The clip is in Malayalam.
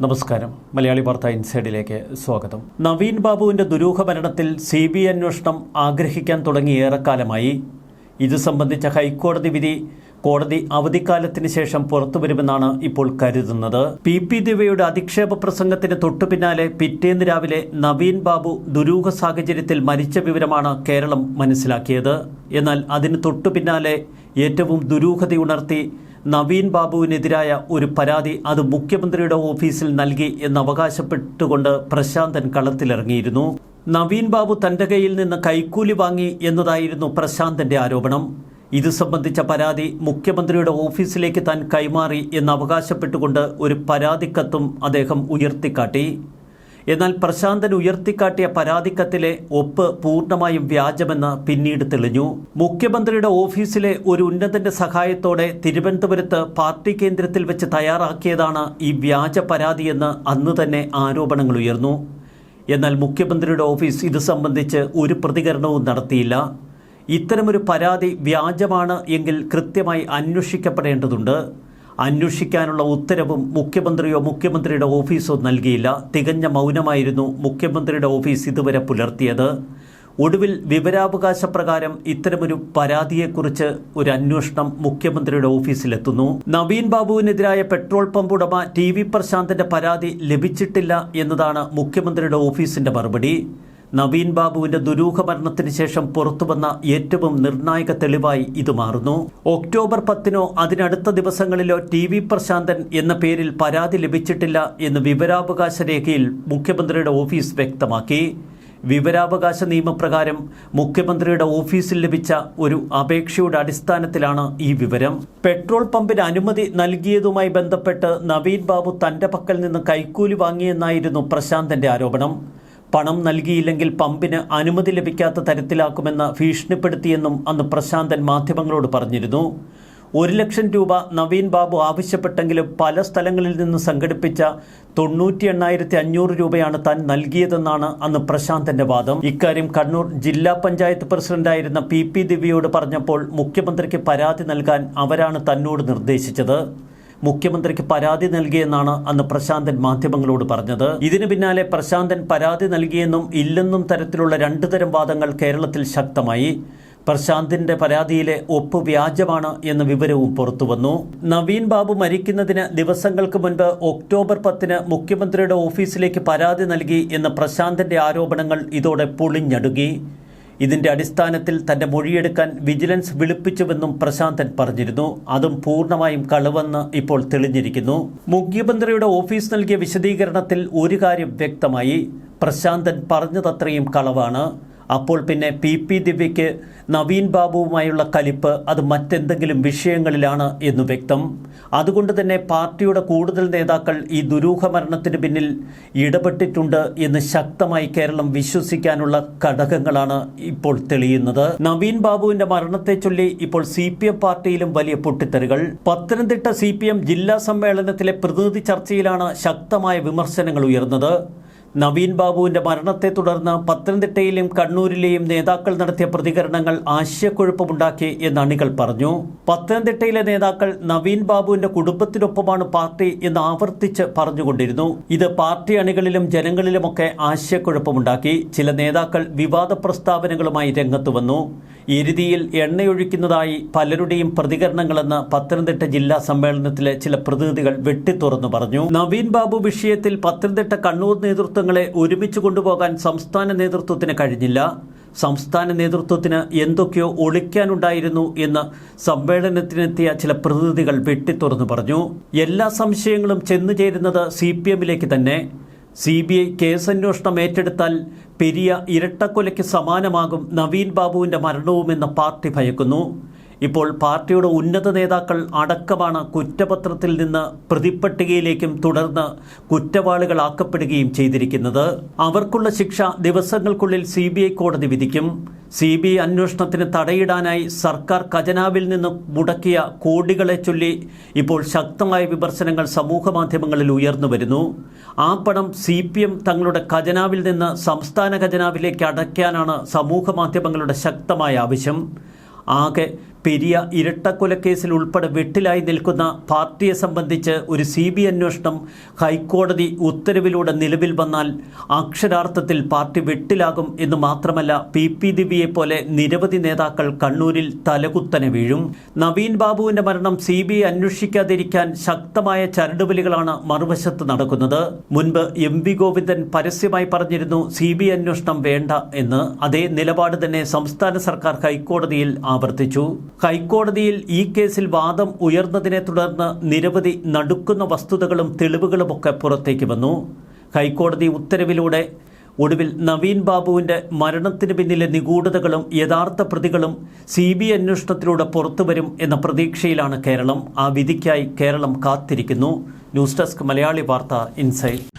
നമസ്കാരം. മലയാളി വാർത്ത ഇൻസൈഡിലേക്ക് സ്വാഗതം. നവീൻ ബാബുവിന്റെ ദുരൂഹ മരണത്തിൽ CBI അന്വേഷണം ആഗ്രഹിക്കാൻ തുടങ്ങി ഏറെക്കാലമായി. ഇത് സംബന്ധിച്ച ഹൈക്കോടതി വിധി കോടതി അവധിക്കാലത്തിന് ശേഷം പുറത്തുവരുമെന്നാണ് ഇപ്പോൾ കരുതുന്നത്. PP ദിവ്യയുടെ അധിക്ഷേപ പ്രസംഗത്തിന് തൊട്ടുപിന്നാലെ പിറ്റേന്ന് രാവിലെ നവീൻ ബാബു ദുരൂഹ സാഹചര്യത്തിൽ മരിച്ച വിവരമാണ് കേരളം മനസ്സിലാക്കിയത്. എന്നാൽ അതിന് തൊട്ടുപിന്നാലെ ഏറ്റവും ദുരൂഹതയുണർത്തി നവീൻ ബാബുവിനെതിരായ ഒരു പരാതി അത് മുഖ്യമന്ത്രിയുടെ ഓഫീസിൽ നൽകി എന്നവകാശപ്പെട്ടുകൊണ്ട് പ്രശാന്തൻ കളത്തിലിറങ്ങിയിരുന്നു. നവീൻ ബാബു തന്റെ കയ്യിൽ നിന്ന് കൈക്കൂലി വാങ്ങി എന്നതായിരുന്നു പ്രശാന്തന്റെ ആരോപണം. ഇത് സംബന്ധിച്ച പരാതി മുഖ്യമന്ത്രിയുടെ ഓഫീസിലേക്ക് താൻ കൈമാറി എന്നവകാശപ്പെട്ടുകൊണ്ട് ഒരു പരാതിക്കത്തും അദ്ദേഹം ഉയർത്തിക്കാട്ടി. എന്നാൽ പ്രശാന്തൻ ഉയർത്തിക്കാട്ടിയ പരാതിക്കത്തിലെ ഒപ്പ് പൂർണ്ണമായും വ്യാജമെന്ന് പിന്നീട് തെളിഞ്ഞു. മുഖ്യമന്ത്രിയുടെ ഓഫീസിലെ ഒരു ഉന്നതന്റെ സഹായത്തോടെ തിരുവനന്തപുരത്ത് പാർട്ടി കേന്ദ്രത്തിൽ വെച്ച് തയ്യാറാക്കിയതാണ് ഈ വ്യാജ പരാതിയെന്ന് അന്ന് തന്നെ ആരോപണങ്ങൾ ഉയർന്നു. എന്നാൽ മുഖ്യമന്ത്രിയുടെ ഓഫീസ് ഇത് സംബന്ധിച്ച് ഒരു പ്രതികരണവും നടത്തിയില്ല. ഇത്തരമൊരു പരാതി വ്യാജമാണ് എങ്കിൽ കൃത്യമായി അന്വേഷിക്കപ്പെടേണ്ടതുണ്ട്. അന്വേഷിക്കാനുള്ള ഉത്തരവും മുഖ്യമന്ത്രിയോ മുഖ്യമന്ത്രിയുടെ ഓഫീസോ നൽകിയില്ല. തികഞ്ഞ മൗനമായിരുന്നു മുഖ്യമന്ത്രിയുടെ ഓഫീസ് ഇതുവരെ പുലർത്തിയത്. ഒടുവിൽ വിവരാവകാശ പ്രകാരം ഇത്തരമൊരു പരാതിയെക്കുറിച്ച് ഒരു അന്വേഷണം മുഖ്യമന്ത്രിയുടെ ഓഫീസിലെത്തുന്നു. നവീൻ ബാബുവിനെതിരായ പെട്രോൾ പമ്പ് ഉടമ TV പ്രശാന്തന്റെ പരാതി ലഭിച്ചിട്ടില്ല എന്നതാണ് മുഖ്യമന്ത്രിയുടെ ഓഫീസിന്റെ മറുപടി. നവീൻ ബാബുവിന്റെ ദുരൂഹ മരണത്തിന് ശേഷം പുറത്തുവന്ന ഏറ്റവും നിർണായക തെളിവായി ഇത് മാറുന്നു. ഒക്ടോബർ 10 അതിനടുത്ത ദിവസങ്ങളിലോ TV പ്രശാന്തൻ എന്ന പേരിൽ പരാതി ലഭിച്ചിട്ടില്ല എന്ന് വിവരാവകാശ രേഖയിൽ മുഖ്യമന്ത്രിയുടെ ഓഫീസ് വ്യക്തമാക്കി. വിവരാവകാശ നിയമപ്രകാരം മുഖ്യമന്ത്രിയുടെ ഓഫീസിൽ ലഭിച്ച ഒരു അപേക്ഷയുടെ അടിസ്ഥാനത്തിലാണ് ഈ വിവരം. പെട്രോൾ പമ്പിന് അനുമതി നൽകിയതുമായി ബന്ധപ്പെട്ട് നവീൻ ബാബു തന്റെ പക്കൽ നിന്ന് കൈക്കൂലി വാങ്ങിയെന്നായിരുന്നു പ്രശാന്തന്റെ ആരോപണം. പണം നൽകിയില്ലെങ്കിൽ പമ്പിന് അനുമതി ലഭിക്കാത്ത തരത്തിലാക്കുമെന്ന് ഭീഷണിപ്പെടുത്തിയെന്നും അന്ന് പ്രശാന്തൻ മാധ്യമങ്ങളോട് പറഞ്ഞിരുന്നു. 1 ലക്ഷം രൂപ നവീൻ ബാബു ആവശ്യപ്പെട്ടെങ്കിലും പല സ്ഥലങ്ങളിൽ നിന്ന് സംഘടിപ്പിച്ച 98,500 രൂപയാണ് താൻ നൽകിയതെന്നാണ് അന്ന് പ്രശാന്തന്റെ വാദം. ഇക്കാര്യം കണ്ണൂർ ജില്ലാ പഞ്ചായത്ത് പ്രസിഡന്റായിരുന്ന PP ദിവ്യയോട് പറഞ്ഞപ്പോൾ മുഖ്യമന്ത്രിക്ക് പരാതി നൽകാൻ അവരാണ് തന്നോട് നിർദ്ദേശിച്ചത്. മുഖ്യമന്ത്രിക്ക് പരാതി നൽകിയെന്നാണ് അന്ന് പ്രശാന്തൻ മാധ്യമങ്ങളോട് പറഞ്ഞത്. ഇതിനു പിന്നാലെ പ്രശാന്തൻ പരാതി നൽകിയെന്നും ഇല്ലെന്നും തരത്തിലുള്ള 2 തരം വാദങ്ങൾ കേരളത്തിൽ ശക്തമായി. പ്രശാന്തിന്റെ പരാതിയിലെ ഒപ്പ് വ്യാജമാണ് എന്ന വിവരവും പുറത്തുവന്നു. നവീൻ ബാബു മരിക്കുന്നതിന് ദിവസങ്ങൾക്ക് മുൻപ് ഒക്ടോബർ 10 മുഖ്യമന്ത്രിയുടെ ഓഫീസിലേക്ക് പരാതി നൽകി എന്ന പ്രശാന്തിന്റെ ആരോപണങ്ങൾ ഇതോടെ പൊളിഞ്ഞടുങ്ങി. ഇതിന്റെ അടിസ്ഥാനത്തിൽ തന്റെ മൊഴിയെടുക്കാൻ വിജിലൻസ് വിളിപ്പിച്ചുവെന്നും പ്രശാന്തൻ പറഞ്ഞിരുന്നു. അതും പൂർണ്ണമായും കളവെന്ന് ഇപ്പോൾ തെളിഞ്ഞിരിക്കുന്നു. മുഖ്യമന്ത്രിയുടെ ഓഫീസ് നൽകിയ വിശദീകരണത്തിൽ ഒരു കാര്യം വ്യക്തമായി: പ്രശാന്തൻ പറഞ്ഞതത്രയും കളവാണ്. അപ്പോൾ പിന്നെ PP ദിവ്യയ്ക്ക് നവീൻ ബാബുവുമായുള്ള കലിപ്പ് അത് മറ്റെന്തെങ്കിലും വിഷയങ്ങളിലാണ് എന്നു വ്യക്തം. അതുകൊണ്ട് തന്നെ പാർട്ടിയുടെ കൂടുതൽ നേതാക്കൾ ഈ ദുരൂഹ മരണത്തിന് പിന്നിൽ ഇടപെട്ടിട്ടുണ്ട് എന്ന് ശക്തമായി കേരളം വിശ്വസിക്കാനുള്ള ഘടകങ്ങളാണ് ഇപ്പോൾ തെളിയുന്നത്. നവീൻ ബാബുവിന്റെ മരണത്തെ ചൊല്ലി ഇപ്പോൾ CPM പാർട്ടിയിലും വലിയ പൊട്ടിത്തെറികൾ. പത്തനംതിട്ട CPM ജില്ലാ സമ്മേളനത്തിലെ പ്രതിനിധി ചർച്ചയിലാണ് ശക്തമായ വിമർശനങ്ങൾ ഉയർന്നത്. നവീൻ ബാബുവിന്റെ മരണത്തെ തുടർന്ന് പത്തനംതിട്ടയിലെയും കണ്ണൂരിലെയും നേതാക്കൾ നടത്തിയ പ്രതികരണങ്ങൾ ആശയക്കുഴപ്പമുണ്ടാക്കി എന്ന് അണികൾ പറഞ്ഞു. പത്തനംതിട്ടയിലെ നേതാക്കൾ നവീൻ ബാബുവിന്റെ കുടുംബത്തിനൊപ്പമാണ് പാർട്ടി എന്ന് ആവർത്തിച്ച് പറഞ്ഞുകൊണ്ടിരുന്നു. ഇത് പാർട്ടി അണികളിലും ജനങ്ങളിലുമൊക്കെ ആശയക്കുഴപ്പമുണ്ടാക്കി. ചില നേതാക്കൾ വിവാദ പ്രസ്താവനകളുമായി രംഗത്ത് വന്നു. എരുതിയിൽ എണ്ണയൊഴിക്കുന്നതായി പലരുടെയും പ്രതികരണങ്ങളെന്ന് പത്തനംതിട്ട ജില്ലാ സമ്മേളനത്തിലെ ചില പ്രതിനിധികൾ വെട്ടിത്തുറന്നു പറഞ്ഞു. നവീൻ ബാബു വിഷയത്തിൽ പത്തനംതിട്ട കണ്ണൂർ നേതൃത്വങ്ങളെ ഒരുമിച്ച് കൊണ്ടുപോകാൻ സംസ്ഥാന നേതൃത്വത്തിന് കഴിഞ്ഞില്ല. സംസ്ഥാന നേതൃത്വത്തിന് എന്തൊക്കെയോ ഒളിക്കാനുണ്ടായിരുന്നു എന്ന് സമ്മേളനത്തിനെത്തിയ ചില പ്രതിനിധികൾ വെട്ടിത്തുറന്നു പറഞ്ഞു. എല്ലാ സംശയങ്ങളും ചെന്നുചേരുന്നത് CPMലേക്ക് തന്നെ. CBI കേസന്വേഷണം ഏറ്റെടുത്താൽ പെരിയ ഇരട്ടക്കൊലയ്ക്ക് സമാനമാകും നവീൻ ബാബുവിന്റെ മരണവുമെന്ന് പാർട്ടി ഭയക്കുന്നു. ഇപ്പോൾ പാർട്ടിയുടെ ഉന്നത നേതാക്കൾ അടക്കമാണ് കുറ്റപത്രത്തിൽ നിന്ന് പ്രതിപ്പട്ടികയിലേക്കും തുടർന്ന് കുറ്റവാളികളാക്കപ്പെടുകയും ചെയ്തിരിക്കുന്നത്. അവർക്കുള്ള ശിക്ഷ ദിവസങ്ങൾക്കുള്ളിൽ CBI കോടതി വിധിക്കും. CBI അന്വേഷണത്തിന് തടയിടാനായി സർക്കാർ ഖജനാവിൽ നിന്ന് മുടക്കിയ കോടികളെ ചൊല്ലി ഇപ്പോൾ ശക്തമായ വിമർശനങ്ങൾ സമൂഹമാധ്യമങ്ങളിൽ ഉയർന്നു വരുന്നു. ആ പണം CPM തങ്ങളുടെ ഖജനാവിൽ നിന്ന് സംസ്ഥാന ഖജനാവിലേക്ക് അടയ്ക്കാനാണ് സമൂഹമാധ്യമങ്ങളുടെ ശക്തമായ ആവശ്യം. ആകെ പെരിയ ഇരട്ടക്കൊലക്കേസിൽ ഉൾപ്പെടെ വെട്ടിലായി നിൽക്കുന്ന പാർട്ടിയെ സംബന്ധിച്ച് ഒരു CBI അന്വേഷണം ഹൈക്കോടതി ഉത്തരവിലൂടെ നിലവിൽ വന്നാൽ അക്ഷരാർത്ഥത്തിൽ പാർട്ടി വെട്ടിലാകും എന്ന് മാത്രമല്ല, PP ദിവ്യയെ പോലെ നിരവധി നേതാക്കൾ കണ്ണൂരിൽ തലകുത്തനെ വീഴും. നവീൻ ബാബുവിന്റെ മരണം CBI അന്വേഷിക്കാതിരിക്കാൻ ശക്തമായ ചരടുവലികളാണ് മറുവശത്ത് നടക്കുന്നത്. മുൻപ് MV ഗോവിന്ദൻ പരസ്യമായി പറഞ്ഞിരുന്നു CBI അന്വേഷണം വേണ്ട എന്ന്. അതേ നിലപാട് തന്നെ സംസ്ഥാന സർക്കാർ ഹൈക്കോടതിയിൽ ആവർത്തിച്ചു. ഹൈക്കോടതിയിൽ ഈ കേസിൽ വാദം ഉയർന്നതിനെ തുടർന്ന് നിരവധി നടുക്കുന്ന വസ്തുതകളും തെളിവുകളുമൊക്കെ പുറത്തേക്ക് വന്നു. ഹൈക്കോടതി ഉത്തരവിലൂടെ ഒടുവിൽ നവീൻ ബാബുവിൻ്റെ മരണത്തിന് പിന്നിലെ നിഗൂഢതകളും യഥാർത്ഥ പ്രതികളും CBI അന്വേഷണത്തിലൂടെ പുറത്തുവരും എന്ന പ്രതീക്ഷയിലാണ് കേരളം. ആ വിധിക്കായി കേരളം കാത്തിരിക്കുന്നു. ന്യൂസ് ഡെസ്ക് മലയാളി വാർത്ത ഇൻസൈറ്റ്.